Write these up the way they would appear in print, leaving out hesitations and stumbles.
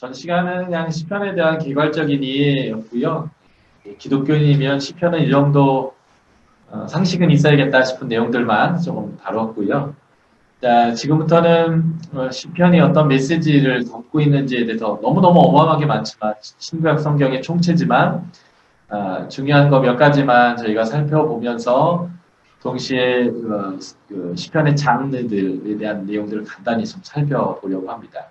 전 시간은 그냥 시편에 대한 개괄적인 이해였고요. 기독교인이면 시편은 이 정도 상식은 있어야겠다 싶은 내용들만 조금 다뤘고요. 자, 지금부터는 시편이 어떤 메시지를 담고 있는지에 대해서 너무너무 어마어마하게 많지만 신구약 성경의 총체지만 중요한 거 몇 가지만 저희가 살펴보면서 동시에 그 시편의 장르들에 대한 내용들을 간단히 좀 살펴보려고 합니다.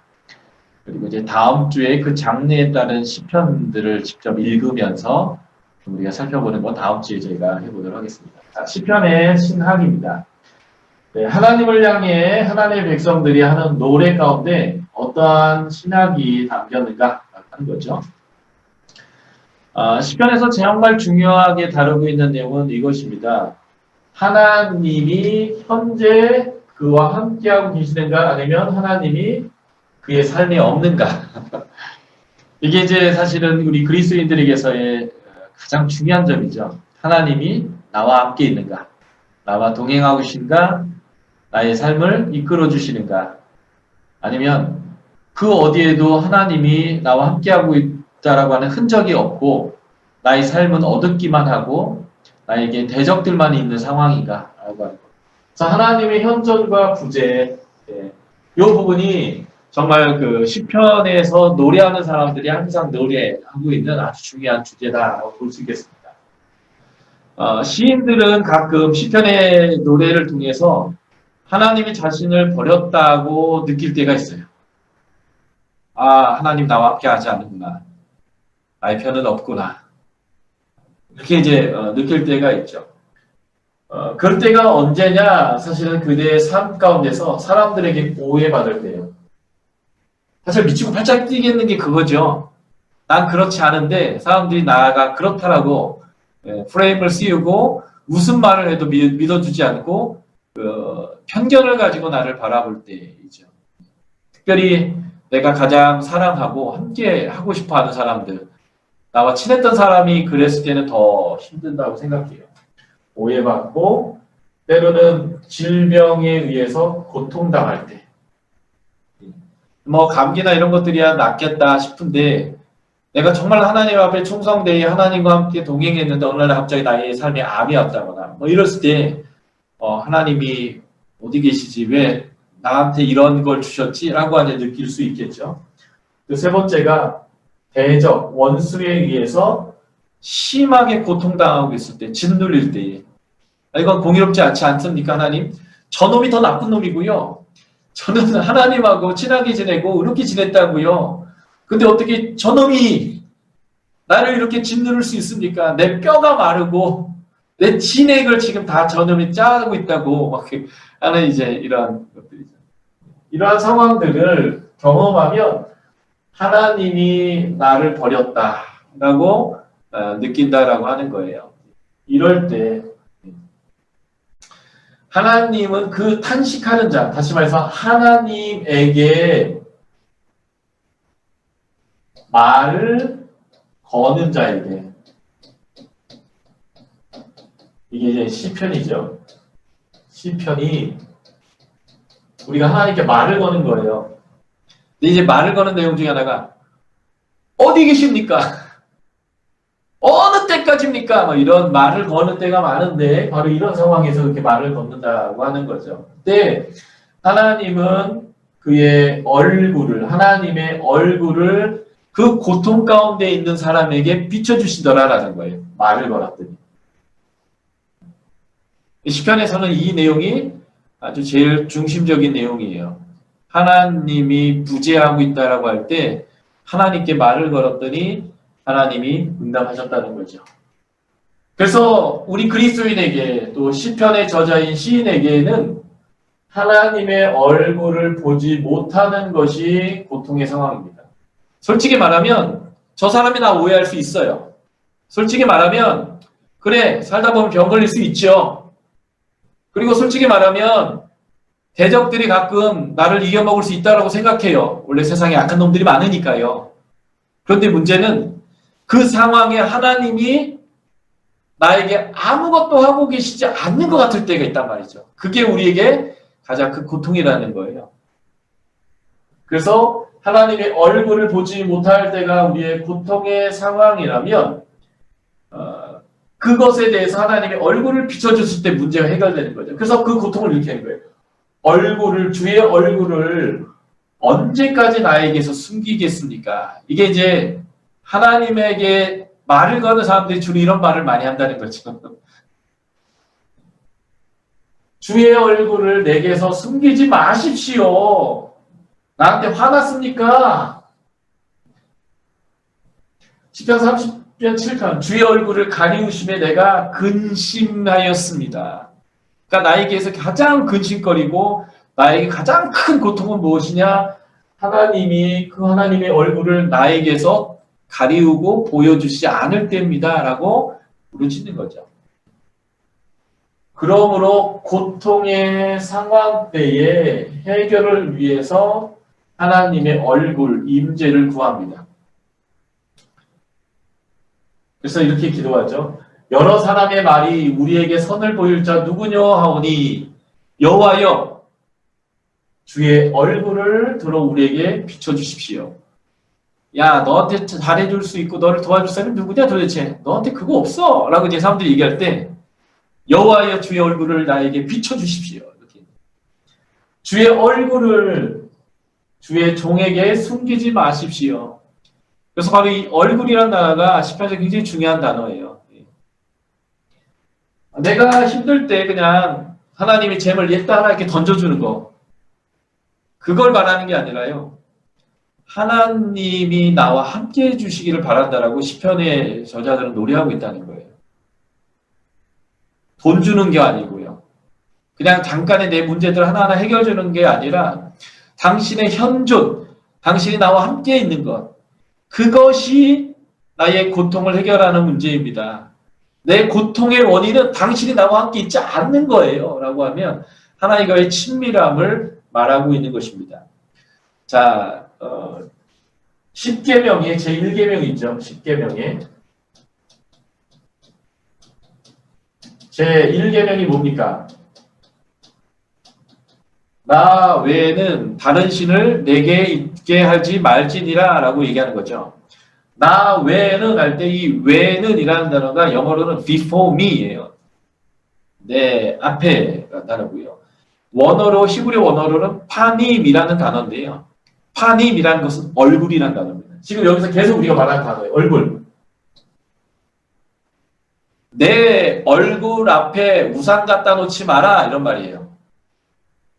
그리고 이제 다음 주에 그 장르에 따른 시편들을 직접 읽으면서 우리가 살펴보는 건 다음 주에 저희가 해보도록 하겠습니다. 자, 시편의 신학입니다. 네, 하나님을 향해 하나님의 백성들이 하는 노래 가운데 어떠한 신학이 담겼는가 하는 거죠. 시편에서 정말 중요하게 다루고 있는 내용은 이것입니다. 하나님이 현재 그와 함께하고 계시는가 아니면 하나님이 그의 삶이 없는가. 이게 이제 사실은 우리 그리스도인들에게서의 가장 중요한 점이죠. 하나님이 나와 함께 있는가, 나와 동행하고 계신가, 나의 삶을 이끌어 주시는가, 아니면 그 어디에도 하나님이 나와 함께하고 있다라고 하는 흔적이 없고 나의 삶은 어둡기만 하고 나에게 대적들만 있는 상황인가 라고 하는 것. 그래서 하나님의 현존과 부재, 이 부분이 정말 그 시편에서 노래하는 사람들이 항상 노래하고 있는 아주 중요한 주제다라고 볼 수 있겠습니다. 시인들은 가끔 시편의 노래를 통해서 하나님이 자신을 버렸다고 느낄 때가 있어요. 하나님 나와 함께 하지 않는구나. 나의 편은 없구나. 이렇게 이제 느낄 때가 있죠. 그럴 때가 언제냐? 사실은 그대의 삶 가운데서 사람들에게 오해받을 때예요. 사실 미치고 팔짝 뛰겠는 게 그거죠. 난 그렇지 않은데 사람들이 나가 그렇다라고 프레임을 씌우고 무슨 말을 해도 믿어주지 않고 편견을 가지고 나를 바라볼 때이죠. 특별히 내가 가장 사랑하고 함께 하고 싶어하는 사람들, 나와 친했던 사람이 그랬을 때는 더 힘든다고 생각해요. 오해받고 때로는 질병에 의해서 고통당할 때, 뭐 감기나 이런 것들이야 낫겠다 싶은데 내가 정말 하나님 앞에 충성되이 하나님과 함께 동행했는데 어느 날 갑자기 나의 삶에 암이 왔다거나 뭐 이랬을 때 하나님이 어디 계시지? 왜 나한테 이런 걸 주셨지? 라고 하는 느낄 수 있겠죠. 그 세 번째가 대적, 원수에 의해서 심하게 고통당하고 있을 때, 짓눌릴 때에 이건 공의롭지 않지 않습니까? 하나님? 저놈이 더 나쁜 놈이고요. 저는 하나님하고 친하게 지내고 의롭게 지냈다고요. 근데 어떻게 저놈이 나를 이렇게 짓누를 수 있습니까? 내 뼈가 마르고 내 진액을 지금 다 저놈이 짜고 있다고 막 하는 이제 이런 것들이죠. 이러한 상황들을 경험하면 하나님이 나를 버렸다라고 느낀다라고 하는 거예요. 이럴 때 하나님은 그 탄식하는 자, 다시 말해서 하나님에게 말을 거는 자에게, 이게 이제 시편이죠. 시편이 우리가 하나님께 말을 거는 거예요. 근데 이제 말을 거는 내용 중에 하나가 어디 계십니까? 어느 때까지입니까? 뭐 이런 말을 거는 때가 많은데 바로 이런 상황에서 그렇게 말을 걷는다고 하는 거죠. 그때 하나님은 그의 얼굴을, 하나님의 얼굴을 그 고통 가운데 있는 사람에게 비춰주시더라라는 거예요. 말을 걸었더니. 시편에서는 이 내용이 아주 제일 중심적인 내용이에요. 하나님이 부재하고 있다라고 할 때 하나님께 말을 걸었더니 하나님이 응답하셨다는 거죠. 그래서 우리 그리스도인에게 또 시편의 저자인 시인에게는 하나님의 얼굴을 보지 못하는 것이 고통의 상황입니다. 솔직히 말하면 저 사람이 나 오해할 수 있어요. 솔직히 말하면 그래 살다 보면 병 걸릴 수 있죠. 그리고 솔직히 말하면 대적들이 가끔 나를 이겨먹을 수 있다고 생각해요. 원래 세상에 악한 놈들이 많으니까요. 그런데 문제는 그 상황에 하나님이 나에게 아무것도 하고 계시지 않는 것 같을 때가 있단 말이죠. 그게 우리에게 가장 큰 고통이라는 거예요. 그래서 하나님의 얼굴을 보지 못할 때가 우리의 고통의 상황이라면 그것에 대해서 하나님의 얼굴을 비춰줬을 때 문제가 해결되는 거죠. 그래서 그 고통을 이렇게 하는 거예요. 주의 얼굴을 언제까지 나에게서 숨기겠습니까? 이게 이제 하나님에게 말을 거는 사람들이 주로 이런 말을 많이 한다는 거죠. 주의 얼굴을 내게서 숨기지 마십시오. 나한테 화났습니까? 시편 30편 7편 주의 얼굴을 가리우심에 내가 근심하였습니다. 그러니까 나에게서 가장 근심거리고 나에게 가장 큰 고통은 무엇이냐? 하나님이 그 하나님의 얼굴을 나에게서 가리우고 보여주시지 않을 때입니다. 라고 부르짖는 거죠. 그러므로 고통의 상황 때에 해결을 위해서 하나님의 얼굴, 임재를 구합니다. 그래서 이렇게 기도하죠. 여러 사람의 말이 우리에게 선을 보일 자 누구뇨 하오니 여호와여 주의 얼굴을 들어 우리에게 비춰주십시오. 야 너한테 잘해줄 수 있고 너를 도와줄 사람이 누구냐 도대체. 너한테 그거 없어. 라고 이제 사람들이 얘기할 때 여호와여 주의 얼굴을 나에게 비춰주십시오. 이렇게. 주의 얼굴을 주의 종에게 숨기지 마십시오. 그래서 바로 이 얼굴이라는 단어가 시편에서 굉장히 중요한 단어예요. 내가 힘들 때 그냥 하나님이 잼을 냈다 하나 이렇게 던져주는 거. 그걸 말하는 게 아니라요. 하나님이 나와 함께 해주시기를 바란다라고 시편의 저자들은 노래하고 있다는 거예요. 돈 주는 게 아니고요. 그냥 잠깐의 내 문제들 하나하나 해결 주는 게 아니라 당신의 현존, 당신이 나와 함께 있는 것. 그것이 나의 고통을 해결하는 문제입니다. 내 고통의 원인은 당신이 나와 함께 있지 않는 거예요. 라고 하면 하나님과의 친밀함을 말하고 있는 것입니다. 자, 10계명에 제1계명이 있죠. 10계명에. 제1계명이 뭡니까? 나 외에는 다른 신을 내게 있게 하지 말지니라 라고 얘기하는 거죠. 나 외에는 할 때 이 외에는 이라는 단어가 영어로는 before me예요. 내 앞에 단어고요. 원어로 히브리 원어로는 파님이라는 단어인데요. 파님이라는 것은 얼굴이라는 단어입니다. 지금 여기서 계속 우리가 말하는 단어예요. 얼굴. 내 얼굴 앞에 우상 갖다 놓지 마라 이런 말이에요.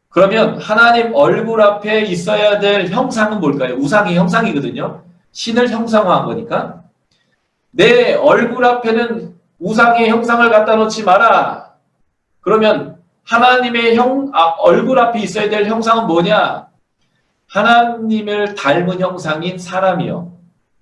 그러면 하나님 얼굴 앞에 있어야 될 형상은 뭘까요? 우상이 형상이거든요. 신을 형상화한 거니까. 내 얼굴 앞에는 우상의 형상을 갖다 놓지 마라. 그러면 하나님의 얼굴 앞에 있어야 될 형상은 뭐냐? 하나님을 닮은 형상인 사람이요.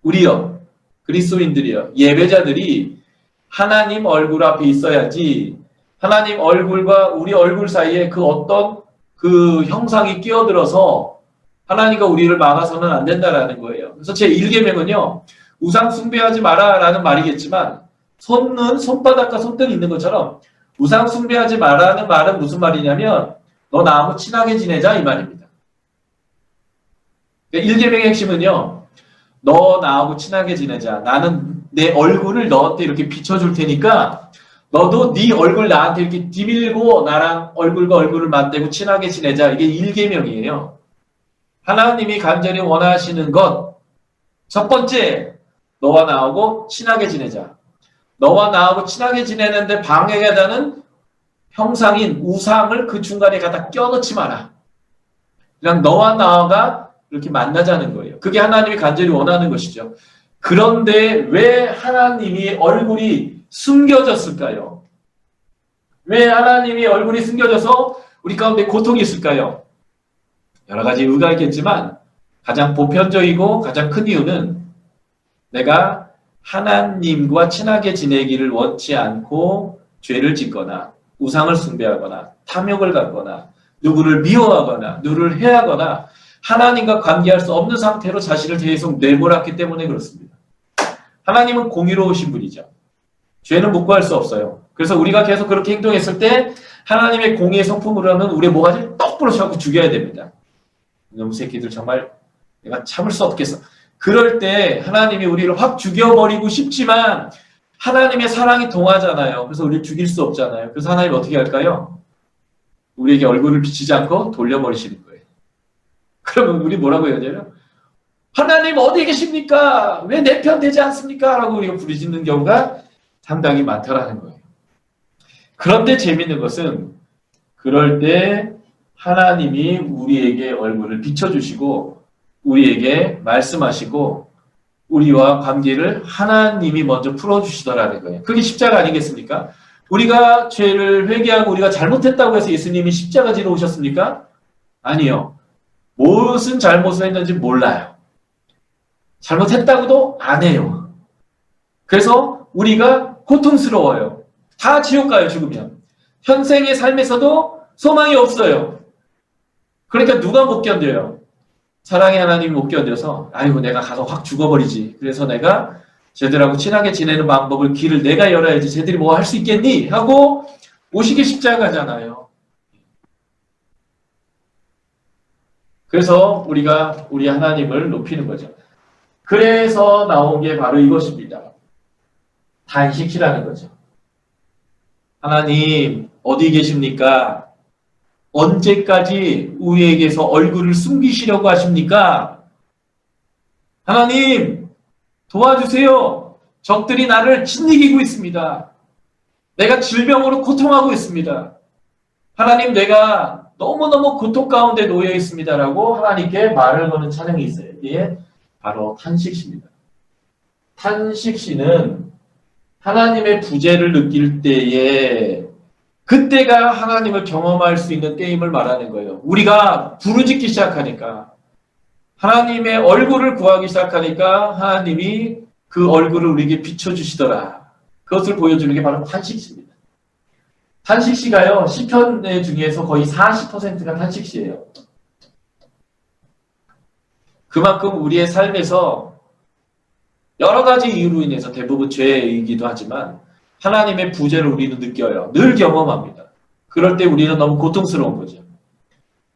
우리요. 그리스도인들이요. 예배자들이 하나님 얼굴 앞에 있어야지 하나님 얼굴과 우리 얼굴 사이에 그 어떤 그 형상이 끼어들어서 하나님과 우리를 막아서는 안 된다라는 거예요. 그래서 제 1계명은요. 우상 숭배하지 마라라는 말이겠지만 손바닥과 손등이 있는 것처럼 우상 숭배하지 마라는 말은 무슨 말이냐면 너 나하고 친하게 지내자 이 말입니다. 1계명의 핵심은요. 너 나하고 친하게 지내자. 나는 내 얼굴을 너한테 이렇게 비춰줄 테니까 너도 네 얼굴 나한테 이렇게 뒤밀고 나랑 얼굴과 얼굴을 맞대고 친하게 지내자. 이게 1계명이에요. 하나님이 간절히 원하시는 것. 첫 번째, 너와 나하고 친하게 지내자. 너와 나하고 친하게 지내는데 방해가 되는 형상인 우상을 그 중간에 갖다 껴넣지 마라. 그냥 너와 나가 이렇게 만나자는 거예요. 그게 하나님이 간절히 원하는 것이죠. 그런데 왜 하나님이 얼굴이 숨겨졌을까요? 왜 하나님이 얼굴이 숨겨져서 우리 가운데 고통이 있을까요? 여러 가지 이유가 있겠지만 가장 보편적이고 가장 큰 이유는 내가 하나님과 친하게 지내기를 원치 않고 죄를 짓거나 우상을 숭배하거나 탐욕을 갖거나 누구를 미워하거나 누구를 해하거나 하나님과 관계할 수 없는 상태로 자신을 계속 내몰았기 때문에 그렇습니다. 하나님은 공의로우신 분이죠. 죄는 묵과할 수 없어요. 그래서 우리가 계속 그렇게 행동했을 때 하나님의 공의의 성품으로는 우리의 모가지를 떡 부러져갖고 죽여야 됩니다. 이놈 새끼들 정말 내가 참을 수 없겠어. 그럴 때 하나님이 우리를 확 죽여버리고 싶지만 하나님의 사랑이 동하잖아요. 그래서 우리를 죽일 수 없잖아요. 그래서 하나님 어떻게 할까요? 우리에게 얼굴을 비치지 않고 돌려버리시는 거예요. 그러면 우리 뭐라고 해야 돼요? 하나님 어디 계십니까? 왜 내 편 되지 않습니까? 라고 우리가 부르짖는 경우가 상당히 많다라는 거예요. 그런데 재밌는 것은 그럴 때 하나님이 우리에게 얼굴을 비춰주시고 우리에게 말씀하시고 우리와 관계를 하나님이 먼저 풀어주시더라는 거예요. 그게 십자가 아니겠습니까? 우리가 죄를 회개하고 우리가 잘못했다고 해서 예수님이 십자가 지러 오셨습니까? 아니요. 무슨 잘못을 했는지 몰라요. 잘못했다고도 안 해요. 그래서 우리가 고통스러워요. 다 지옥 가요, 죽으면. 현생의 삶에서도 소망이 없어요. 그러니까 누가 못 견뎌요? 사랑의 하나님이 못 견뎌서 아이고 내가 가서 확 죽어버리지. 그래서 내가 쟤들하고 친하게 지내는 방법을 길을 내가 열어야지 쟤들이 뭐 할 수 있겠니? 하고 오시기 십자가잖아요. 그래서 우리가 우리 하나님을 높이는 거죠. 그래서 나온 게 바로 이것입니다. 단식이라는 거죠. 하나님 어디 계십니까? 언제까지 우리에게서 얼굴을 숨기시려고 하십니까? 하나님 도와주세요. 적들이 나를 짓이기고 있습니다. 내가 질병으로 고통하고 있습니다. 하나님 내가 너무너무 고통 가운데 놓여 있습니다라고 하나님께 말을 거는 찬양이 있어요. 이게 바로 탄식시입니다. 탄식시는 하나님의 부재를 느낄 때에 그때가 하나님을 경험할 수 있는 때임을 말하는 거예요. 우리가 부르짖기 시작하니까 하나님의 얼굴을 구하기 시작하니까 하나님이 그 얼굴을 우리에게 비춰주시더라. 그것을 보여주는 게 바로 탄식시입니다. 탄식시가요. 시편 중에서 거의 40%가 탄식시예요. 그만큼 우리의 삶에서 여러 가지 이유로 인해서 대부분 죄이기도 하지만 하나님의 부재를 우리는 느껴요. 늘 경험합니다. 그럴 때 우리는 너무 고통스러운 거죠.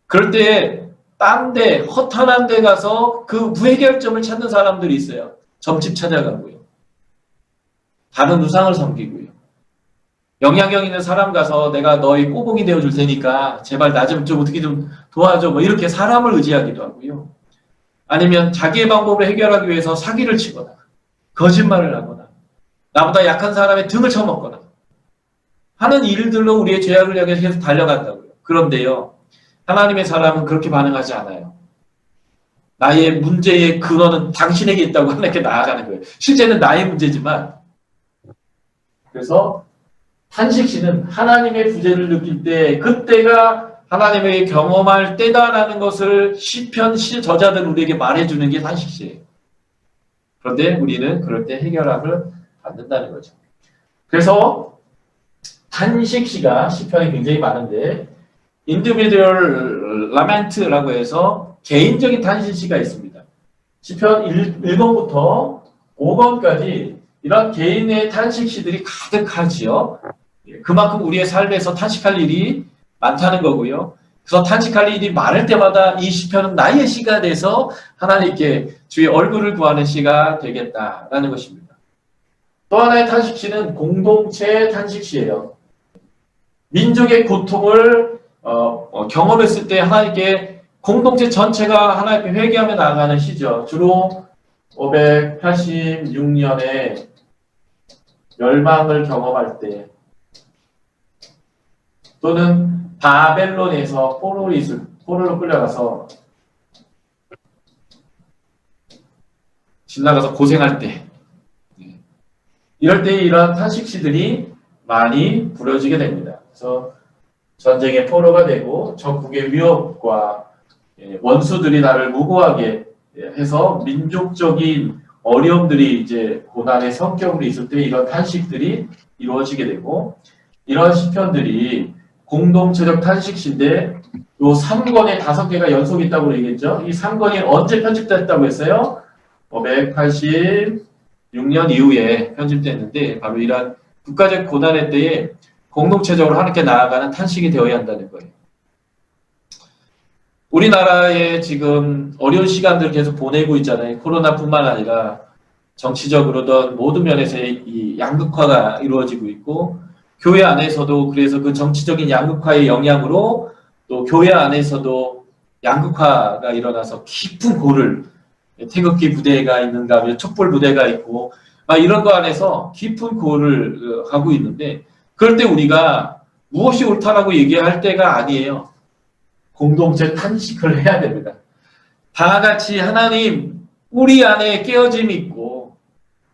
그럴 때 딴 데, 허탄한 데 가서 그 무해결점을 찾는 사람들이 있어요. 점집 찾아가고요. 다른 우상을 섬기고요. 영향력 있는 사람 가서 내가 너의 꼬봉이 되어줄 테니까 제발 나 좀 어떻게 좀 도와줘. 뭐 이렇게 사람을 의지하기도 하고요. 아니면 자기의 방법을 해결하기 위해서 사기를 치거나 거짓말을 하거나 나보다 약한 사람의 등을 쳐먹거나 하는 일들로 우리의 죄악을 향해서 계속 달려간다고요. 그런데요. 하나님의 사람은 그렇게 반응하지 않아요. 나의 문제의 근원은 당신에게 있다고 하나님께 나아가는 거예요. 실제는 나의 문제지만 그래서 탄식시는 하나님의 부재를 느낄 때 그때가 하나님에게 경험할 때다라는 것을 시편 저자들 우리에게 말해주는 게 탄식시예요. 그런데 우리는 그럴 때 해결함을 받는다는 거죠. 그래서 탄식시가 시편이 굉장히 많은데 individual lamen트라고 해서 개인적인 탄식시가 있습니다. 시편 1권부터 5권까지 이런 개인의 탄식시들이 가득하지요. 그만큼 우리의 삶에서 탄식할 일이 많다는 거고요. 그래서 탄식할 일이 많을 때마다 이 시편은 나의 시가 돼서 하나님께 주의 얼굴을 구하는 시가 되겠다라는 것입니다. 또 하나의 탄식시는 공동체 탄식시예요. 민족의 고통을 경험했을 때 하나님께 공동체 전체가 하나님께 회개하며 나아가는 시죠. 주로 586년에 멸망을 경험할 때 또는 바벨론에서 포로로 끌려가서 지나가서 고생할 때 이럴 때 이런 탄식시들이 많이 부려지게 됩니다. 그래서 전쟁의 포로가 되고 적국의 위협과 원수들이 나를 무고하게 해서 민족적인 어려움들이 이제 고난의 성격으로 있을 때 이런 탄식들이 이루어지게 되고 이런 시편들이 공동체적 탄식시인데 요 3권에 5개가 연속이 있다고 얘기했죠. 이 3권이 언제 편집됐다고 했어요? 586년 이후에 편집됐는데 바로 이러한 국가적 고난의 때에 공동체적으로 하나님께 나아가는 탄식이 되어야 한다는 거예요. 우리나라에 지금 어려운 시간들 계속 보내고 있잖아요. 코로나뿐만 아니라 정치적으로든 모든 면에서 이 양극화가 이루어지고 있고, 교회 안에서도 그래서 그 정치적인 양극화의 영향으로 또 교회 안에서도 양극화가 일어나서 깊은 고를, 태극기 부대가 있는가 하면 촛불 부대가 있고 이런 거 안에서 깊은 고를 하고 있는데, 그럴 때 우리가 무엇이 옳다라고 얘기할 때가 아니에요. 공동체 탄식을 해야 됩니다. 다 같이 하나님, 우리 안에 깨어짐이 있고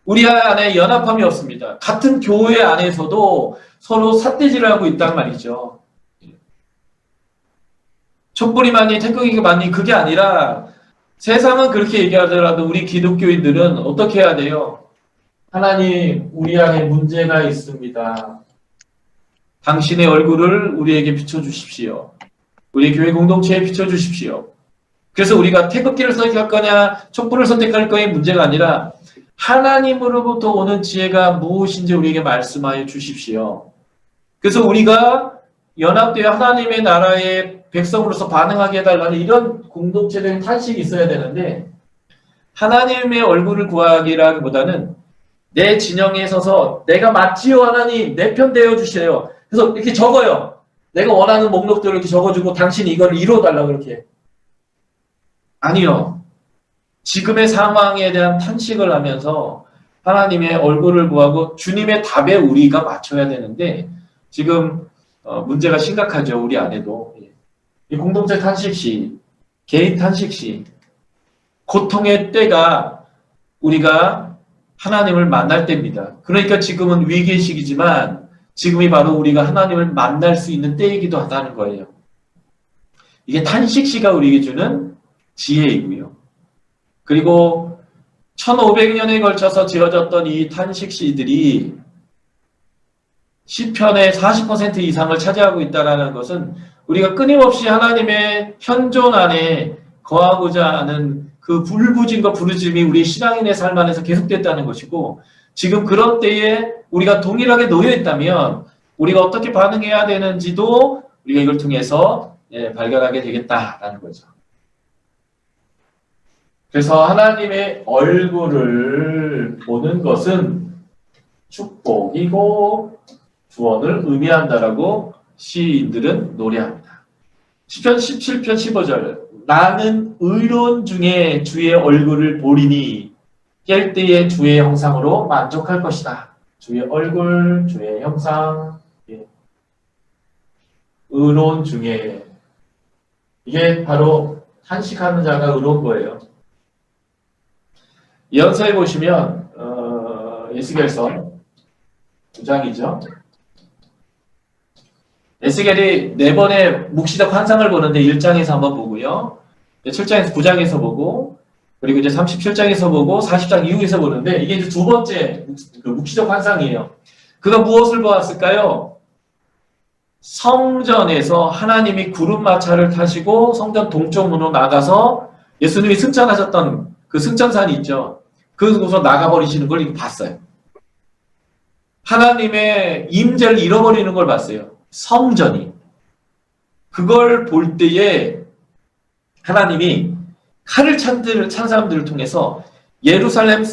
우리 안에 연합함이 없습니다. 같은 교회 안에서도 서로 삿대질을 하고 있단 말이죠. 촛불이 많니 태극기가 많니 그게 아니라, 세상은 그렇게 얘기하더라도 우리 기독교인들은 어떻게 해야 돼요? 하나님, 우리 안에 문제가 있습니다. 당신의 얼굴을 우리에게 비춰주십시오. 우리 교회 공동체에 비춰주십시오. 그래서 우리가 태극기를 선택할 거냐 촛불을 선택할 거냐의 문제가 아니라, 하나님으로부터 오는 지혜가 무엇인지 우리에게 말씀하여 주십시오. 그래서 우리가 연합되어 하나님의 나라의 백성으로서 반응하게 해달라는 이런 공동체적인 탄식이 있어야 되는데, 하나님의 얼굴을 구하기라기보다는 내 진영에 서서 내가 맞지요 하나님, 내 편 되어 주세요. 그래서 이렇게 적어요. 내가 원하는 목록들을 이렇게 적어주고 당신이 이걸 이루어달라고 그렇게. 아니요. 지금의 상황에 대한 탄식을 하면서 하나님의 얼굴을 구하고 주님의 답에 우리가 맞춰야 되는데, 지금 문제가 심각하죠. 우리 안에도. 이 공동체 탄식시, 개인 탄식시, 고통의 때가 우리가 하나님을 만날 때입니다. 그러니까 지금은 위기의 시기지만 지금이 바로 우리가 하나님을 만날 수 있는 때이기도 하다는 거예요. 이게 탄식시가 우리에게 주는 지혜이고요. 그리고 1500년에 걸쳐서 지어졌던 이 탄식시들이 시편의 40% 이상을 차지하고 있다는 것은, 우리가 끊임없이 하나님의 현존 안에 거하고자 하는 그 불부진과 부르짐이 우리 신앙인의 삶 안에서 계속됐다는 것이고, 지금 그런 때에 우리가 동일하게 놓여 있다면 우리가 어떻게 반응해야 되는지도 우리가 이걸 통해서 발견하게 되겠다라는 거죠. 그래서 하나님의 얼굴을 보는 것은 축복이고 구원을 의미한다라고 시인들은 노래합니다. 시편 17편 15절, 나는 의로운 중에 주의 얼굴을 보리니 깰 때에 주의 형상으로 만족할 것이다. 주의 얼굴, 주의 형상, 의로운 중에, 이게 바로 탄식하는 자가 의로운 거예요. 연서에 보시면 에스겔서 9장이죠. 에스겔이 4번의 묵시적 환상을 보는데 1장에서 한번 보고요. 7장에서 9장에서 보고, 그리고 이제 37장에서 보고 40장 이후에서 보는데, 이게 이제 두 번째 묵시적 환상이에요. 그가 무엇을 보았을까요? 성전에서 하나님이 구름마차를 타시고 성전 동쪽 문으로 나가서 예수님이 승천하셨던 그 승천산이 있죠. 그곳으로 나가버리시는 걸 봤어요. 하나님의 임재를 잃어버리는 걸 봤어요. 성전이. 그걸 볼 때에 하나님이 칼을 찬 사람들을 통해서 예루살렘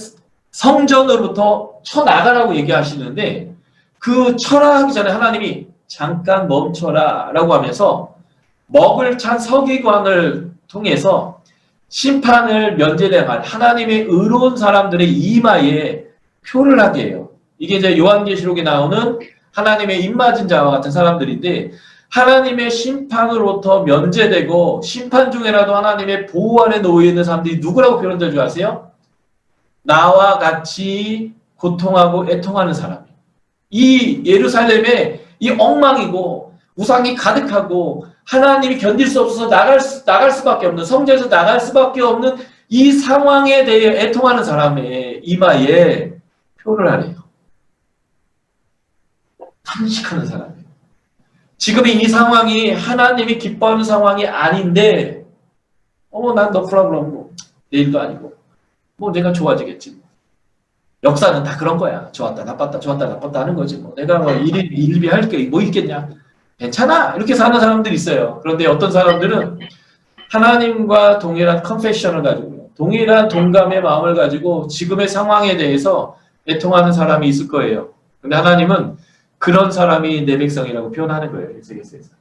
성전으로부터 쳐나가라고 얘기하시는데, 그 쳐라 하기 전에 하나님이 잠깐 멈춰라 라고 하면서 먹을 찬 서기관을 통해서 심판을 면제당할 하나님의 의로운 사람들의 이마에 표를 하게 해요. 이게 이제 요한계시록에 나오는 하나님의 입맞은 자와 같은 사람들인데, 하나님의 심판으로부터 면제되고 심판 중에라도 하나님의 보호 아래 놓여 있는 사람들이 누구라고 표현된 줄 아세요? 나와 같이 고통하고 애통하는 사람이에요. 이 예루살렘에 이 엉망이고 우상이 가득하고 하나님이 견딜 수 없어서 나갈 수밖에 없는, 성전에서 나갈 수밖에 없는 이 상황에 대해 애통하는 사람의 이마에 표를 하래요. 탄식하는 사람이에요. 지금 이 상황이 하나님이 기뻐하는 상황이 아닌데, 난 너 프라블럼, 뭐 내일도 아니고 뭐 내가 좋아지겠지. 역사는 다 그런 거야. 좋았다 나빴다 좋았다 나빴다 하는 거지. 뭐 내가 뭐 일비할 게 뭐 있겠냐. 괜찮아. 이렇게 사는 사람들이 있어요. 그런데 어떤 사람들은 하나님과 동일한 컨페션을 가지고 동일한 동감의 마음을 가지고 지금의 상황에 대해서 애통하는 사람이 있을 거예요. 근데 하나님은 그런 사람이 내 백성이라고 표현하는 거예요. 에스겔서에서.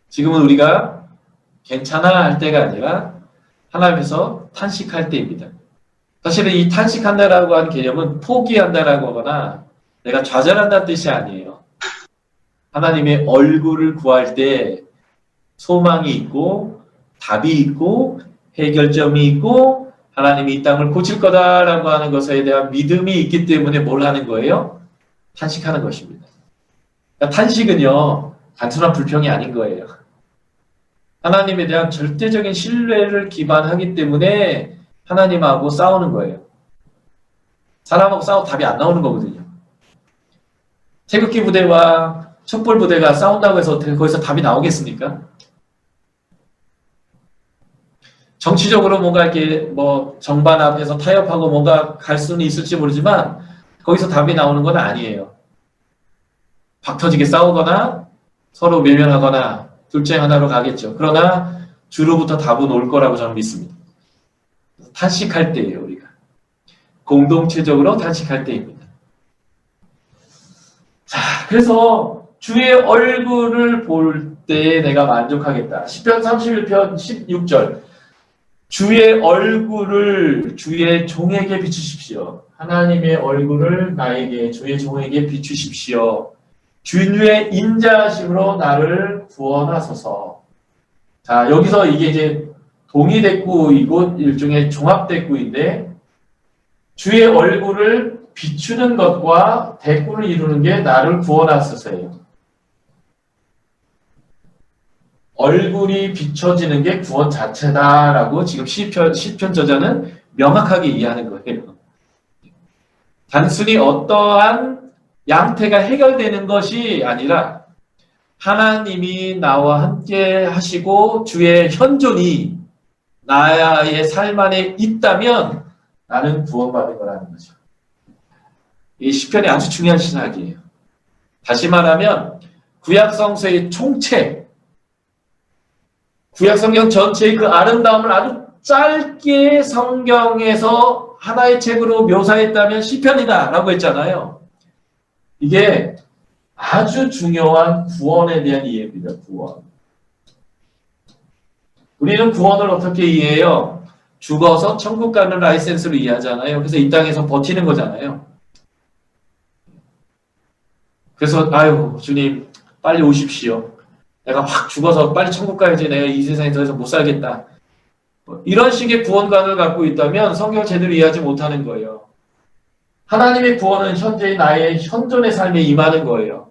지금은 우리가 괜찮아 할 때가 아니라 하나님께서 탄식할 때입니다. 사실은 이 탄식한다라고 하는 개념은 포기한다라고 하거나 내가 좌절한다는 뜻이 아니에요. 하나님의 얼굴을 구할 때 소망이 있고 답이 있고 해결점이 있고 하나님이 이 땅을 고칠 거다라고 하는 것에 대한 믿음이 있기 때문에 뭘 하는 거예요? 탄식하는 것입니다. 그러니까 탄식은요, 단순한 불평이 아닌 거예요. 하나님에 대한 절대적인 신뢰를 기반하기 때문에 하나님하고 싸우는 거예요. 사람하고 싸워 답이 안 나오는 거거든요. 태극기 부대와 촛불 부대가 싸운다고 해서 거기서 답이 나오겠습니까? 정치적으로 뭔가 이렇게 뭐 정반 앞에서 타협하고 뭔가 갈 수는 있을지 모르지만 거기서 답이 나오는 건 아니에요. 박터지게 싸우거나 서로 외면하거나 둘 중에 하나로 가겠죠. 그러나 주로부터 답은 올 거라고 저는 믿습니다. 탄식할 때예요, 우리가. 공동체적으로 탄식할 때입니다. 자, 그래서 주의 얼굴을 볼 때 내가 만족하겠다. 시편 31편 16절. 주의 얼굴을 주의 종에게 비추십시오. 하나님의 얼굴을 나에게, 주의 종에게 비추십시오. 주의 인자하심으로 나를 구원하소서. 자, 여기서 이게 이제 동의대구이고 일종의 종합대구인데 주의 얼굴을 비추는 것과 대구를 이루는 게 나를 구원하소서예요. 얼굴이 비춰지는 게 구원 자체다라고 지금 시편 저자는 명확하게 이해하는 거예요. 단순히 어떠한 양태가 해결되는 것이 아니라 하나님이 나와 함께 하시고 주의 현존이 나의 삶 안에 있다면 나는 구원받은 거라는 거죠. 이 시편이 아주 중요한 신학이에요. 다시 말하면 구약 성서의 총체, 구약 성경 전체의 그 아름다움을 아주 짧게 성경에서 하나의 책으로 묘사했다면 시편이다 라고 했잖아요. 이게 아주 중요한 구원에 대한 이해입니다. 구원. 우리는 구원을 어떻게 이해해요? 죽어서 천국 가는 라이센스로 이해하잖아요. 그래서 이 땅에서 버티는 거잖아요. 그래서 아유 주님 빨리 오십시오. 내가 확 죽어서 빨리 천국 가야지. 내가 이 세상에 더 이상 못 살겠다. 이런 식의 구원관을 갖고 있다면 성경 제대로 이해하지 못하는 거예요. 하나님의 구원은 현재의 나의 현존의 삶에 임하는 거예요.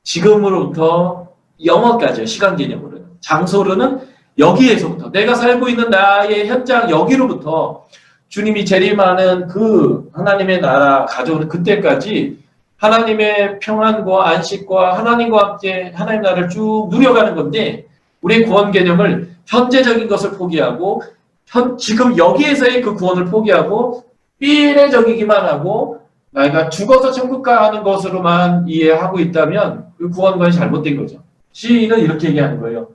지금으로부터 영원까지요. 시간 개념으로는. 장소로는 여기에서부터 내가 살고 있는 나의 현장 여기로부터 주님이 재림하는 그 하나님의 나라 가져오는 그때까지 하나님의 평안과 안식과 하나님과 함께 하나님 나라를 쭉 누려가는 건데 우리의 구원 개념을 현재적인 것을 포기하고 지금 여기에서의 그 구원을 포기하고 미래적이기만 하고 내가 죽어서 천국 가는 것으로만 이해하고 있다면 그 구원관이 잘못된 거죠. 시인은 이렇게 얘기하는 거예요.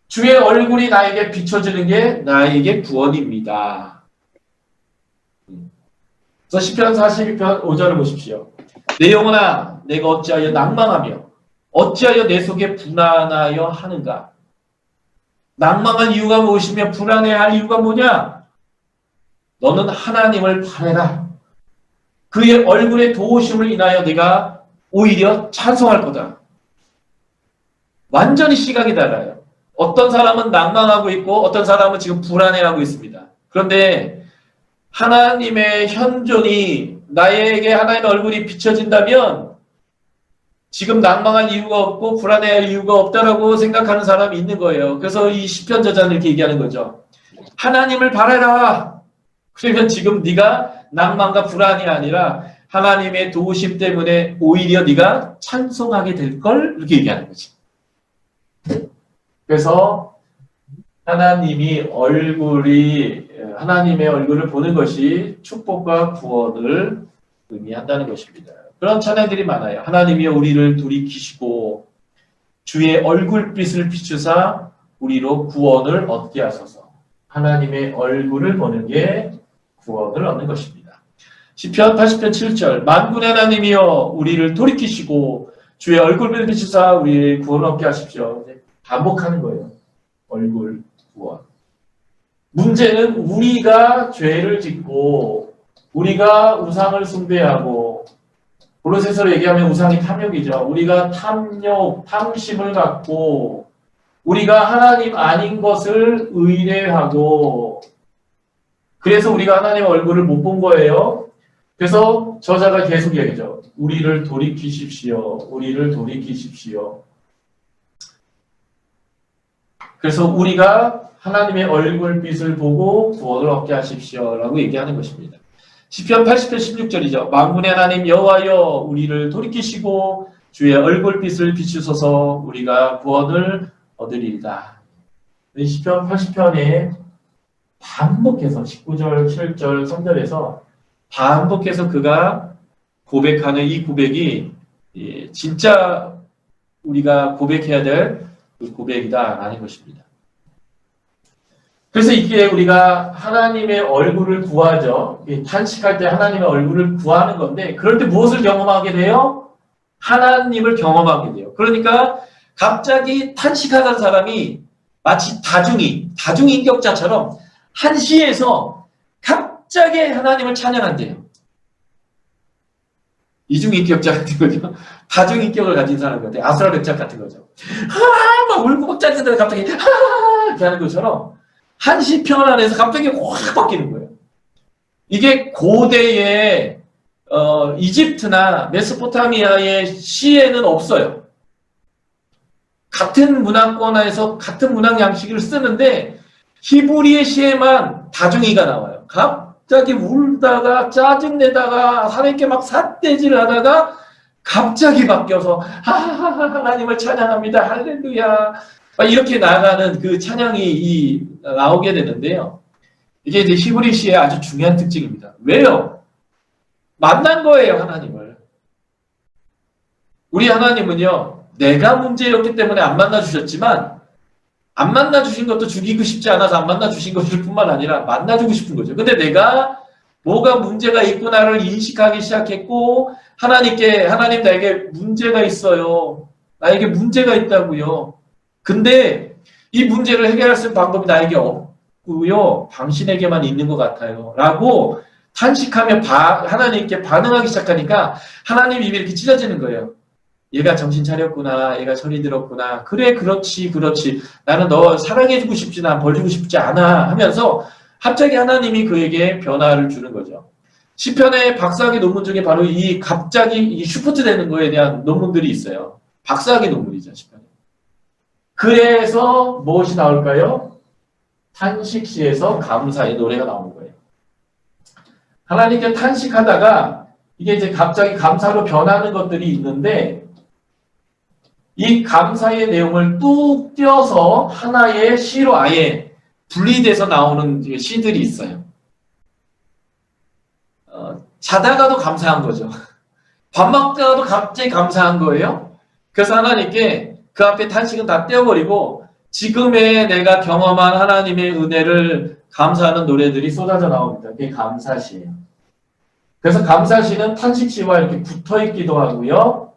주의 얼굴이 나에게 비춰지는 게 나에게 구원입니다. 그래서 시편 42편 5절을 보십시오. 내 영혼아 내가 어찌하여 낭망하며 어찌하여 내 속에 불안하여 하는가. 낭망할 이유가 무엇이며 불안해할 이유가 뭐냐. 너는 하나님을 바라라. 그의 얼굴의 도우심을 인하여 네가 오히려 찬송할 거다. 완전히 시각이 달라요. 어떤 사람은 낭망하고 있고 어떤 사람은 지금 불안해하고 있습니다. 그런데 하나님의 현존이 나에게 하나님의 얼굴이 비춰진다면 지금 낭망할 이유가 없고 불안해할 이유가 없다라고 생각하는 사람이 있는 거예요. 그래서 이 시편 저자는 이렇게 얘기하는 거죠. 하나님을 바라라. 그러면 지금 네가 낭만과 불안이 아니라 하나님의 도우심 때문에 오히려 네가 찬송하게 될 걸 이렇게 얘기하는 거지. 그래서 하나님의 얼굴을 보는 것이 축복과 구원을 의미한다는 것입니다. 그런 찬양들이 많아요. 하나님이 우리를 돌이키시고 주의 얼굴빛을 비추사 우리로 구원을 얻게 하소서. 하나님의 얼굴을 보는 게 구원을 얻는 것입니다. 시편 80편 7절 만군의 하나님이여 우리를 돌이키시고 주의 얼굴을 비추사 우리의 구원을 얻게 하십시오. 반복하는 거예요. 얼굴 구원. 문제는 우리가 죄를 짓고 우리가 우상을 숭배하고 골로새서로 얘기하면 우상이 탐욕이죠. 우리가 탐욕, 탐심을 갖고 우리가 하나님 아닌 것을 의뢰하고 그래서 우리가 하나님의 얼굴을 못 본 거예요. 그래서 저자가 계속 얘기죠. 우리를 돌이키십시오. 우리를 돌이키십시오. 그래서 우리가 하나님의 얼굴빛을 보고 구원을 얻게 하십시오. 라고 얘기하는 것입니다. 시편 80편 16절이죠. 만군의 하나님 여호와여 우리를 돌이키시고 주의 얼굴빛을 비추소서 우리가 구원을 얻으리이다. 시편 80편에 반복해서 19절, 7절, 3절에서 반복해서 그가 고백하는 이 고백이 진짜 우리가 고백해야 될 그 고백이다라는 것입니다. 그래서 이게 우리가 하나님의 얼굴을 구하죠. 탄식할 때 하나님의 얼굴을 구하는 건데 그럴 때 무엇을 경험하게 돼요? 하나님을 경험하게 돼요. 그러니까 갑자기 탄식하는 사람이 마치 다중인격자처럼 한시에서 갑자기 하나님을 찬양한대요. 이중인격자 같은 거죠. 다중인격을 가진 사람 같아요. 아수라백작 같은 거죠. 막 울고 막 짜증나는데 갑자기 이렇게 하는 것처럼 한시 편 안에서 갑자기 확 바뀌는 거예요. 이게 고대의 이집트나 메소포타미아의 시에는 없어요. 같은 문화권 안에서 같은 문학 양식을 쓰는데 히브리의 시에만 다중이가 나와요. 갑자기 울다가 짜증내다가 하나님께 막 삿대질을 하다가 갑자기 바뀌어서 하나님을 찬양합니다. 할렐루야. 이렇게 나가는 그 찬양이 나오게 되는데요. 이게 이제 히브리 시의 아주 중요한 특징입니다. 왜요? 만난 거예요, 하나님을. 우리 하나님은요, 내가 문제였기 때문에 안 만나주셨지만, 안 만나주신 것도 죽이고 싶지 않아서 안 만나주신 것일 뿐만 아니라 만나주고 싶은 거죠. 근데 내가 뭐가 문제가 있구나를 인식하기 시작했고, 하나님 나에게 문제가 있어요. 나에게 문제가 있다고요. 근데 이 문제를 해결할 수 있는 방법이 나에게 없고요. 당신에게만 있는 것 같아요. 라고 탄식하며 하나님께 반응하기 시작하니까 하나님이 입이 이렇게 찢어지는 거예요. 얘가 정신 차렸구나. 얘가 철이 들었구나. 그래, 그렇지. 나는 너 사랑해주고 싶지, 난 벌주고 싶지 않아. 하면서 갑자기 하나님이 그에게 변화를 주는 거죠. 시편의 박사학위 논문 중에 바로 갑자기 이 슈퍼트 되는 거에 대한 논문들이 있어요. 박사학위 논문이죠, 시편에. 그래서 무엇이 나올까요? 탄식시에서 감사의 노래가 나오는 거예요. 하나님께 탄식하다가 이게 이제 갑자기 감사로 변하는 것들이 있는데 이 감사의 내용을 뚝 떼어서 하나의 시로 아예 분리돼서 나오는 시들이 있어요. 자다가도 감사한 거죠. 밥 먹다가도 갑자기 감사한 거예요. 그래서 하나님께 그 앞에 탄식은 다 떼어버리고 지금의 내가 경험한 하나님의 은혜를 감사하는 노래들이 쏟아져 나옵니다. 그게 감사시예요. 그래서 감사시는 탄식시와 이렇게 붙어있기도 하고요.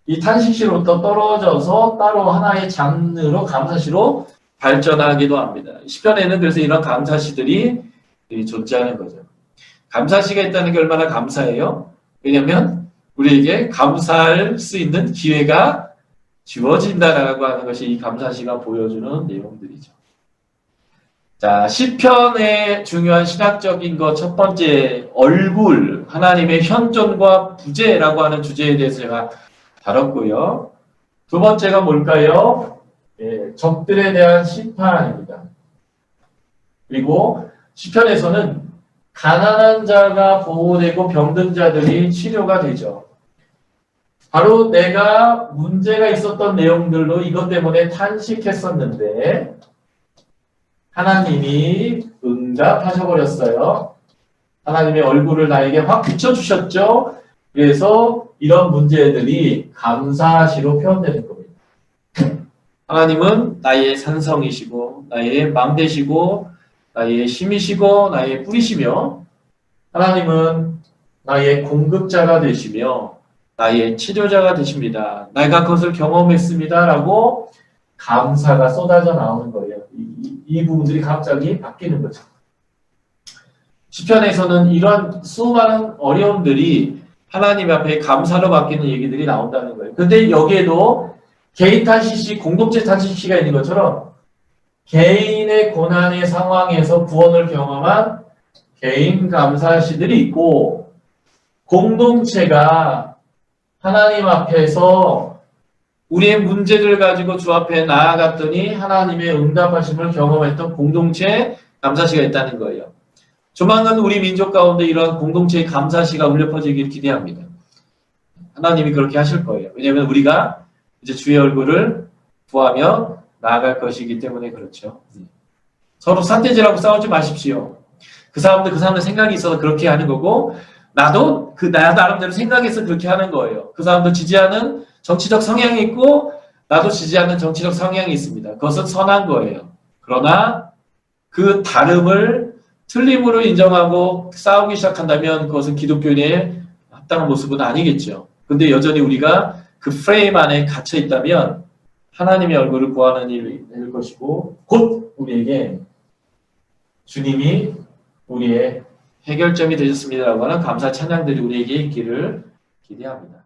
이 탄식시로부터 떨어져서 따로 하나의 장르로 감사시로 발전하기도 합니다. 시편에는 그래서 이런 감사시들이 존재하는 거죠. 감사시가 있다는 게 얼마나 감사해요? 왜냐하면 우리에게 감사할 수 있는 기회가 주어진다라고 하는 것이 이 감사시가 보여주는 내용들이죠. 자, 시편의 중요한 신학적인 것 첫 번째 얼굴, 하나님의 현존과 부재라고 하는 주제에 대해서 제가 다뤘고요. 두 번째가 뭘까요? 적들에 대한 심판입니다. 그리고 시편에서는 가난한 자가 보호되고 병든 자들이 치료가 되죠. 바로 내가 문제가 있었던 내용들로 이것 때문에 탄식했었는데 하나님이 응답하셔버렸어요. 하나님의 얼굴을 나에게 확 비춰주셨죠. 그래서 이런 문제들이 감사시로 표현되는 겁니다. 하나님은 나의 산성이시고 나의 망대시고 나의 힘이시고 나의 뿌리시며 하나님은 나의 공급자가 되시며 나의 치료자가 되십니다. 내가 그것을 경험했습니다. 라고 감사가 쏟아져 나오는 거예요. 이 부분들이 갑자기 바뀌는 거죠. 시편에서는 이런 수많은 어려움들이 하나님 앞에 감사로 바뀌는 얘기들이 나온다는 거예요. 근데 여기에도 개인 탓이시, 공동체 탓이시가 있는 것처럼 개인의 고난의 상황에서 구원을 경험한 개인 감사시들이 있고 공동체가 하나님 앞에서 우리의 문제를 가지고 주 앞에 나아갔더니 하나님의 응답하심을 경험했던 공동체 감사시가 있다는 거예요. 조만간 우리 민족 가운데 이러한 공동체의 감사시가 울려 퍼지길 기대합니다. 하나님이 그렇게 하실 거예요. 왜냐하면 우리가 이제 주의 얼굴을 구하며 나아갈 것이기 때문에 그렇죠. 서로 삿대질하고 싸우지 마십시오. 그 사람들 생각이 있어서 그렇게 하는 거고 나도 나 나름대로 생각해서 그렇게 하는 거예요. 그 사람도 지지하는 정치적 성향이 있고 나도 지지하는 정치적 성향이 있습니다. 그것은 선한 거예요. 그러나 그 다름을 틀림으로 인정하고 싸우기 시작한다면 그것은 기독교인의 합당한 모습은 아니겠죠. 근데 여전히 우리가 그 프레임 안에 갇혀 있다면 하나님의 얼굴을 구하는 일이 될 것이고 곧 우리에게 주님이 우리의 해결점이 되셨습니다라고 하는 감사 찬양들이 우리에게 있기를 기대합니다.